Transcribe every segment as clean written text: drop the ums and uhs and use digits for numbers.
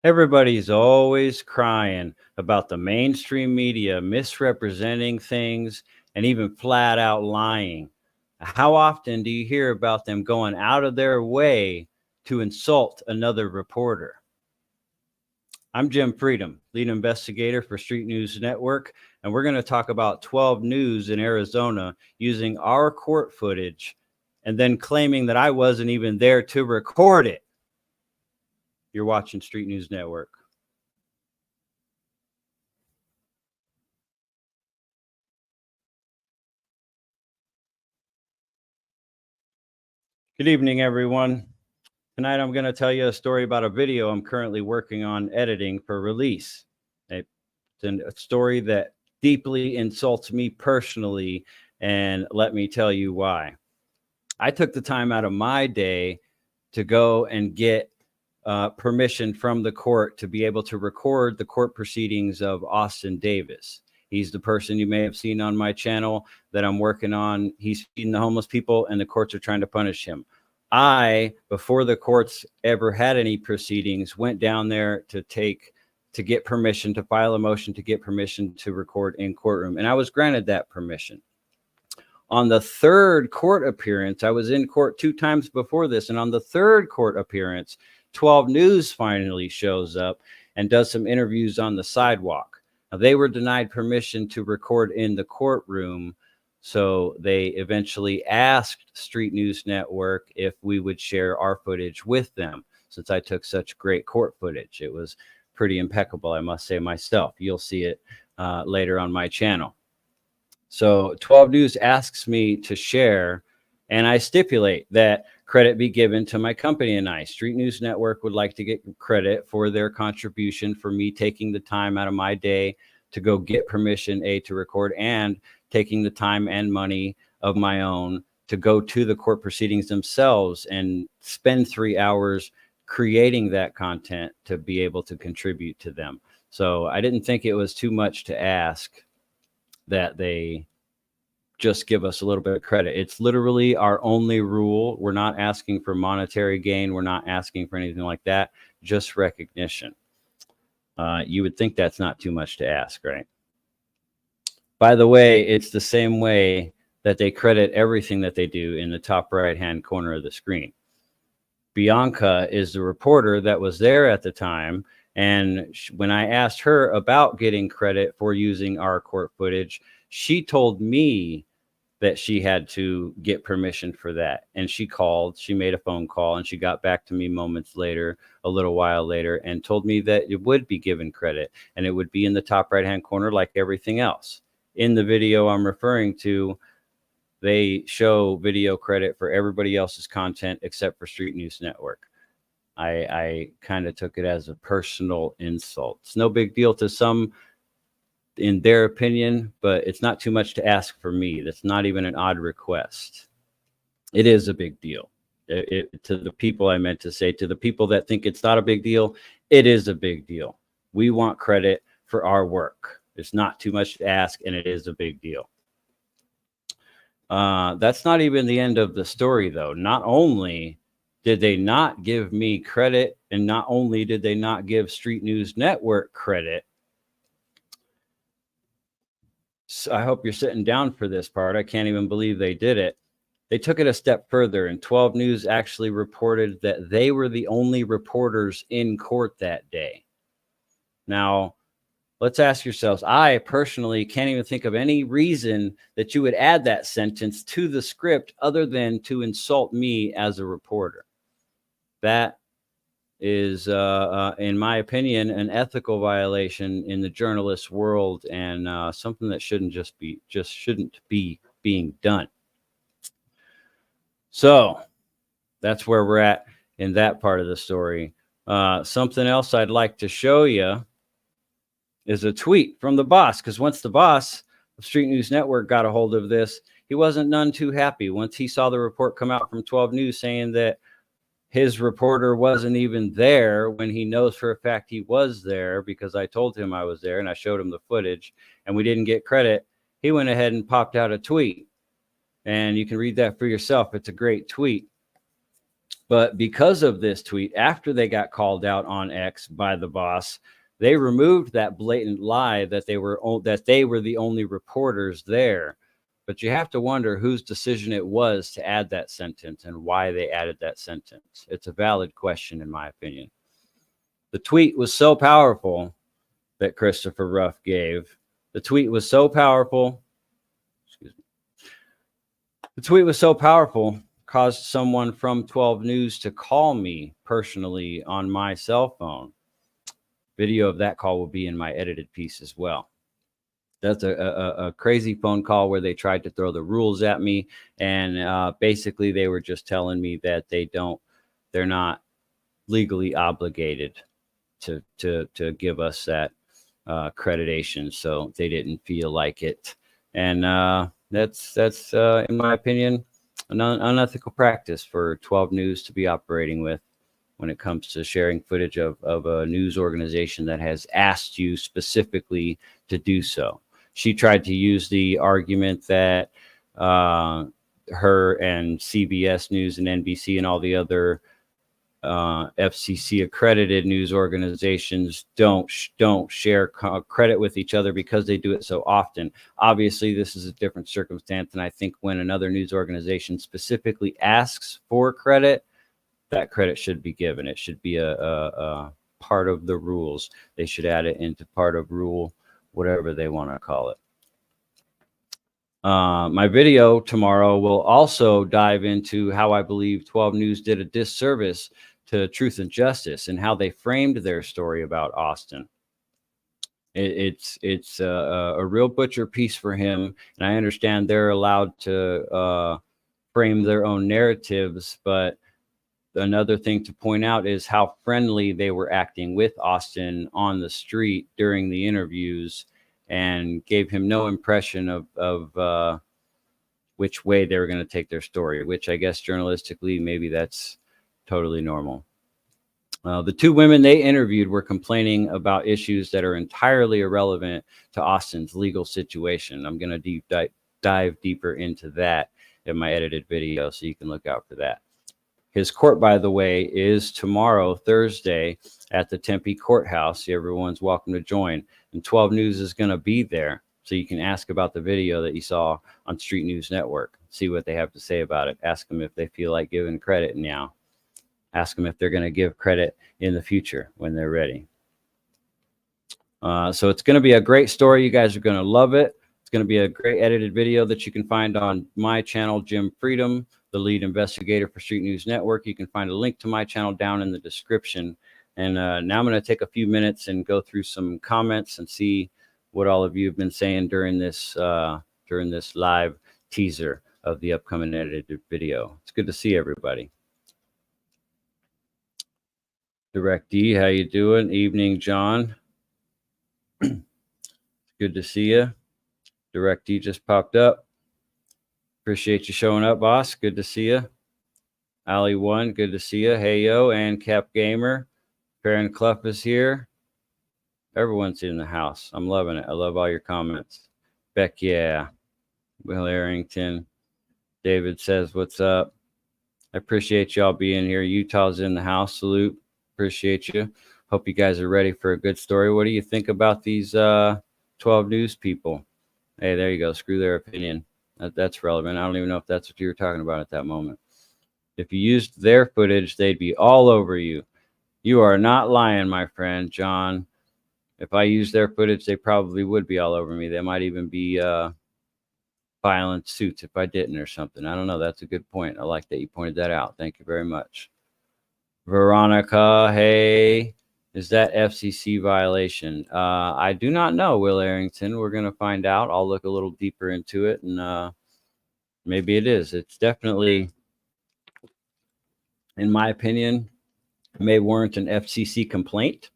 Everybody's always crying about the mainstream media misrepresenting things and even flat out lying. How often do you hear about them going out of their way to insult another reporter? I'm Jim Freedom, lead investigator for Street News Network, and we're going to talk about 12 News in Arizona using our court footage and then claiming that I wasn't even there to record it. You're watching Street News Network. Good evening, everyone. Tonight, I'm going to tell you a story about a video I'm currently working on editing for release. It's a story that deeply insults me personally, and let me tell you why. I took the time out of my day to go and get permission from the court to be able to record the court proceedings of Austin Davis. He's the person you may have seen on my channel that I'm working on. He's feeding the homeless people, and the courts are trying to punish him. I, before the courts ever had any proceedings, went down there to get permission, to file a motion to get permission to record in courtroom. And I was granted that permission. On the third court appearance, I was in court 2 times before this. And on the third court appearance, 12 News finally shows up and does some interviews on the sidewalk. Now, they were denied permission to record in the courtroom. So they eventually asked Street News Network if we would share our footage with them, since I took such great court footage. It was pretty impeccable, I must say myself. You'll see it later on my channel. So 12 News asks me to share, and I stipulate that credit be given to my company and I. Street News Network would like to get credit for their contribution for me taking the time out of my day to go get permission, to record, and taking the time and money of my own to go to the court proceedings themselves and spend 3 hours creating that content to be able to contribute to them. So I didn't think it was too much to ask that they just give us a little bit of credit. It's literally our only rule. We're not asking for monetary gain. We're not asking for anything like that, just recognition. You would think that's not too much to ask, right? By the way, it's the same way that they credit everything that they do in the top right-hand corner of the screen. Bianca is the reporter that was there at the time. And when I asked her about getting credit for using our court footage, she told me that she had to get permission for that. And she made a phone call, and she got back to me moments later, a little while later, and told me that it would be given credit and it would be in the top right-hand corner like everything else. In the video I'm referring to, they show video credit for everybody else's content except for Street News Network. I kind of took it as a personal insult. It's no big deal to some in their opinion, but it's not too much to ask for me. That's not even an odd request. It is a big deal. To the people, I meant to say, to the people that think it's not a big deal, it is a big deal. We want credit for our work. It's not too much to ask, and it is a big deal. That's not even the end of the story, though. Not only did they not give me credit, and not only did they not give Street News Network credit, so I hope you're sitting down for this part. I can't even believe they did it. They took it a step further, and 12 News actually reported that they were the only reporters in court that day. Now, let's ask yourselves, I personally can't even think of any reason that you would add that sentence to the script other than to insult me as a reporter. That is, in my opinion, an ethical violation in the journalist world, and something that shouldn't be being done. So that's where we're at in that part of the story. Something else I'd like to show you is a tweet from the boss, because once the boss of Street News Network got a hold of this, he wasn't none too happy. Once he saw the report come out from 12 News saying that his reporter wasn't even there, when he knows for a fact he was there because I told him I was there and I showed him the footage, and we didn't get credit, he went ahead and popped out a tweet. And you can read that for yourself. It's a great tweet. But because of this tweet, after they got called out on X by the boss, they removed that blatant lie that they were the only reporters there. But you have to wonder whose decision it was to add that sentence and why they added that sentence. It's a valid question, in my opinion. The tweet was so powerful that Christopher Ruff gave. The tweet was so powerful. Excuse me. The tweet was so powerful, caused someone from 12 News to call me personally on my cell phone. Video of that call will be in my edited piece as well. That's a crazy phone call where they tried to throw the rules at me. And basically they were just telling me that they're not legally obligated to give us that accreditation. So they didn't feel like it. And that's in my opinion, an unethical practice for 12 News to be operating with when it comes to sharing footage of a news organization that has asked you specifically to do so. She tried to use the argument that her and CBS News and NBC and all the other FCC accredited news organizations don't share credit with each other because they do it so often. Obviously, this is a different circumstance, and I think when another news organization specifically asks for credit, that credit should be given. It should be a part of the rules. They should add it into part of rule, whatever they want to call it. My video tomorrow will also dive into how I believe 12 News did a disservice to Truth and Justice and how they framed their story about Austin. It's a real butcher piece for him, and I understand they're allowed to frame their own narratives, but another thing to point out is how friendly they were acting with Austin on the street during the interviews, and gave him no impression of which way they were going to take their story, which I guess journalistically, maybe that's totally normal. The two women they interviewed were complaining about issues that are entirely irrelevant to Austin's legal situation. I'm going to dive deeper into that in my edited video, so you can look out for that. His court, by the way, is tomorrow, Thursday, at the Tempe Courthouse. Everyone's welcome to join. And 12 News is going to be there, so you can ask about the video that you saw on Street News Network. See what they have to say about it. Ask them if they feel like giving credit now. Ask them if they're going to give credit in the future when they're ready. So it's going to be a great story. You guys are going to love it. It's going to be a great edited video that you can find on my channel, Jim Freedom, the lead investigator for Street News Network. You can find a link to my channel down in the description. And now I'm going to take a few minutes and go through some comments and see what all of you have been saying during this live teaser of the upcoming edited video. It's good to see everybody. Direct D, how you doing? Evening, John. Good to see you. Direct D just popped up. Appreciate you showing up, boss. Good to see you. Ali One, good to see you. Hey yo, and Cap Gamer. Farron Clough is here. Everyone's in the house. I'm loving it. I love all your comments. Beck, yeah. Will Arrington. David says, what's up? I appreciate y'all being here. Utah's in the house. Salute. Appreciate you. Hope you guys are ready for a good story. What do you think about these 12 News people? Hey, there you go. Screw their opinion. That's relevant. I don't even know if that's what you were talking about at that moment. If you used their footage, they'd be all over you. You are not lying, my friend, John. If I used their footage, they probably would be all over me. They might even be filing suits if I didn't or something. I don't know. That's a good point. I like that you pointed that out. Thank you very much. Veronica, hey, is that FCC violation? I do not know, Will Arrington. We're going to find out. I'll look a little deeper into it, and maybe it is. It's definitely, in my opinion, may warrant an FCC complaint.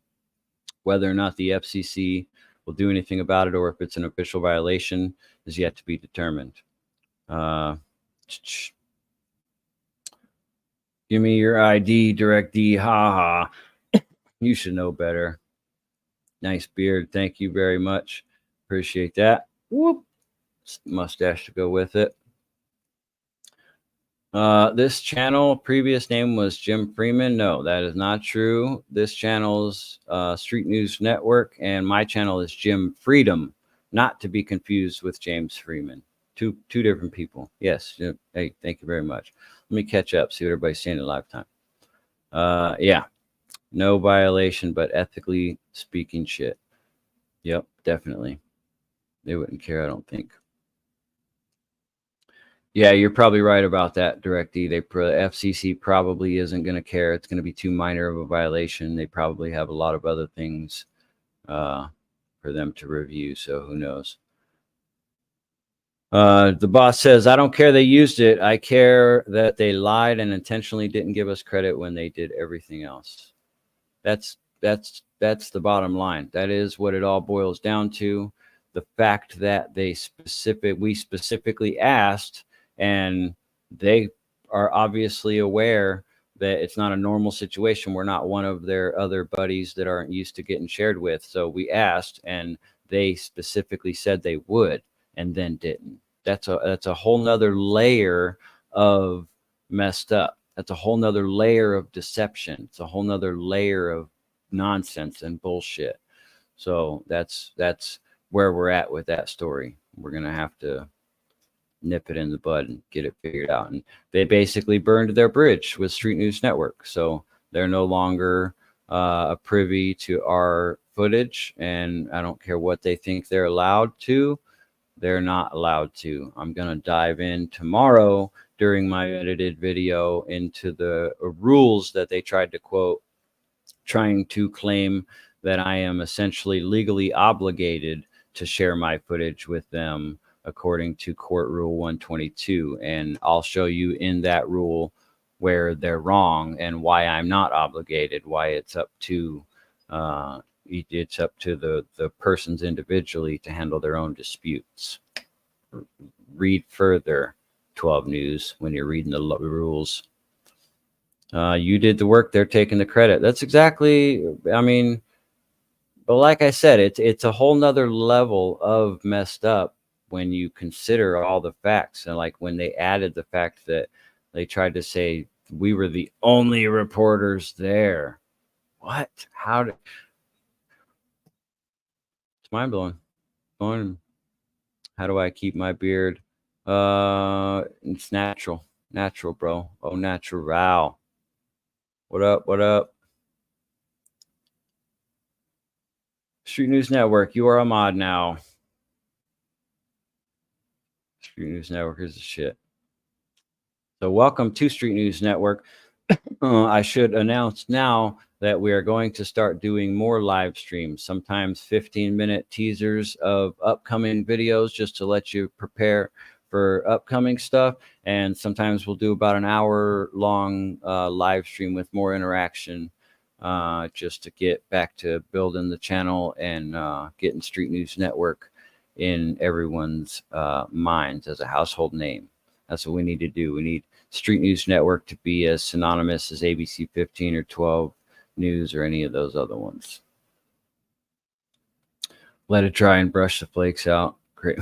Whether or not the FCC will do anything about it or if it's an official violation is yet to be determined. Give me your ID, Direct D. Ha ha. You should know better. Nice beard. Thank you very much. Appreciate that. Whoop. Mustache to go with it. This channel previous name was Jim Freeman. No, that is not true. This channel's Street News Network, and my channel is Jim Freedom, not to be confused with James Freeman. Two different people. Yes. Hey, thank you very much. Let me catch up, see what everybody's saying in live time. Yeah, no violation, but ethically speaking shit. Yep, definitely. They wouldn't care, I don't think. Yeah, you're probably right about that, DirectD. FCC probably isn't going to care. It's going to be too minor of a violation. They probably have a lot of other things for them to review, so who knows. The boss says, I don't care they used it. I care that they lied and intentionally didn't give us credit when they did everything else. That's the bottom line. That is what it all boils down to. The fact that we specifically asked, and they are obviously aware that it's not a normal situation. We're not one of their other buddies that aren't used to getting shared with. So we asked, and they specifically said they would, and then didn't. That's a whole nother layer of messed up. That's a whole nother layer of deception. It's a whole nother layer of nonsense and bullshit. So that's where we're at with that story. We're gonna have to nip it in the bud and get it figured out. And they basically burned their bridge with Street News Network, so they're no longer privy to our footage. And I don't care what they think they're allowed to. They're not allowed to. I'm gonna dive in tomorrow during my edited video into the rules that they tried to quote, trying to claim that I am essentially legally obligated to share my footage with them according to Court Rule 122. And I'll show you in that rule where they're wrong and why I'm not obligated, why it's up to the persons individually to handle their own disputes. Read further 12 News when you're reading the rules. You did the work, they're taking the credit. That's exactly, I mean, but like I said, it's a whole nother level of messed up when you consider all the facts. And like when they added the fact that they tried to say we were the only reporters there. What? How did? It's mind blowing. How do I keep my beard? It's natural, bro. Oh, natural. What up? What up? Street News Network, you are a mod now. Street News Network is the shit. So welcome to Street News Network. I should announce now that we are going to start doing more live streams, sometimes 15-minute teasers of upcoming videos just to let you prepare for upcoming stuff. And sometimes we'll do about an hour-long live stream with more interaction just to get back to building the channel and getting Street News Network in everyone's minds as a household name. That's what we need to do. We need Street News Network to be as synonymous as ABC 15 or 12 News or any of those other ones. Let it dry and brush the flakes out. Great.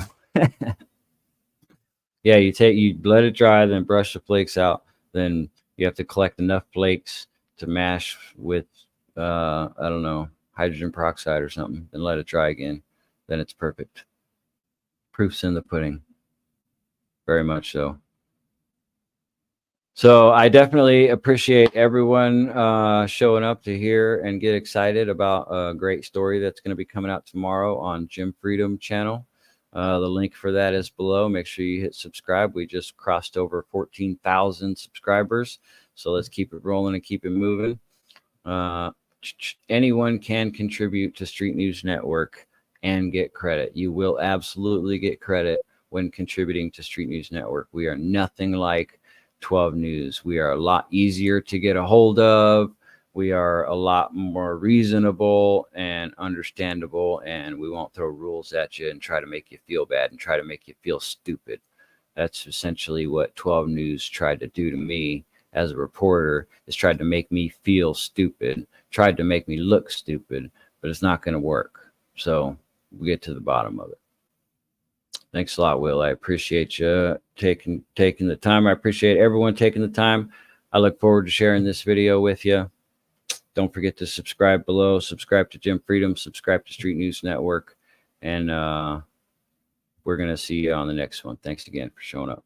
Yeah, you let it dry, then brush the flakes out. Then you have to collect enough flakes to mash with, I don't know, hydrogen peroxide or something, then let it dry again. Then it's perfect. Proof's in the pudding. Very much so. So I definitely appreciate everyone showing up to hear and get excited about a great story that's going to be coming out tomorrow on Jim Freedom channel. The link for that is below. Make sure you hit subscribe. We just crossed over 14,000 subscribers. So let's keep it rolling and keep it moving. Anyone can contribute to Street News Network and get credit. You will absolutely get credit when contributing to Street News Network. We are nothing like 12 News. We are a lot easier to get a hold of. We are a lot more reasonable and understandable, and we won't throw rules at you and try to make you feel bad and try to make you feel stupid. That's essentially what 12 News tried to do to me as a reporter, is tried to make me feel stupid, tried to make me look stupid, but it's not going to work. So we get to the bottom of it. Thanks a lot, Will. I appreciate you taking the time. I appreciate everyone taking the time. I look forward to sharing this video with you. Don't forget to subscribe below. Subscribe to Jim Freedom. Subscribe to Street News Network. And we're going to see you on the next one. Thanks again for showing up.